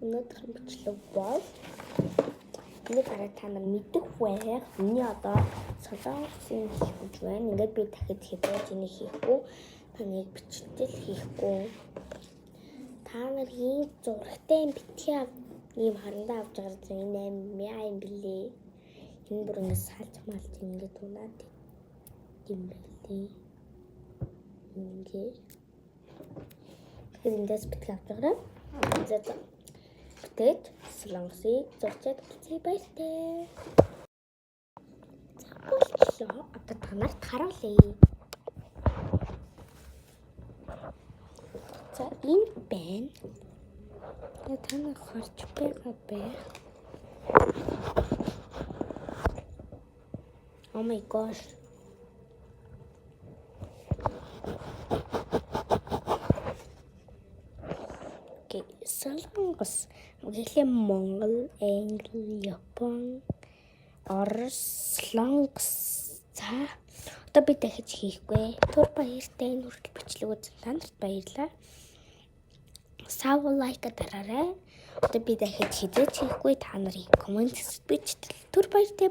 Өнөөдрийн бичлэг бол нэг хараа та нар мэдэх байх. Миний одоо солонгосын хийж байна. Ингээд би дахид хязгаарч энийг хийхгүй. Таныг бичлэл хийхгүй. Та нар ийм зурагтай битгий ийм харандаа авч байгаа зүйл энэ мяа юм билээ. Энэ бүр ингэ салж малж ингээд унаад юм билээ. Ингээд эндээс битгий авч байгаа. За тэгээд солонгосыг зурчаад үлцээ баяртай. За болчихлоо. Одоо та нарт харуулъя. За энэ байна. Та нар харж байгаа байх. Oh my gosh. Солонгос, гэхлээр Монгол, Англи, Япон, Орос, Солонгос. За одоо би дахиж хийхгүй. Түр баяртай энэ хүртэл бичлэг үзэн та нарт баярлалаа. Сав лайк дараарай. Одоо би дахиж хийж хийхгүй та нарын коммент бичтэл түр баяртай.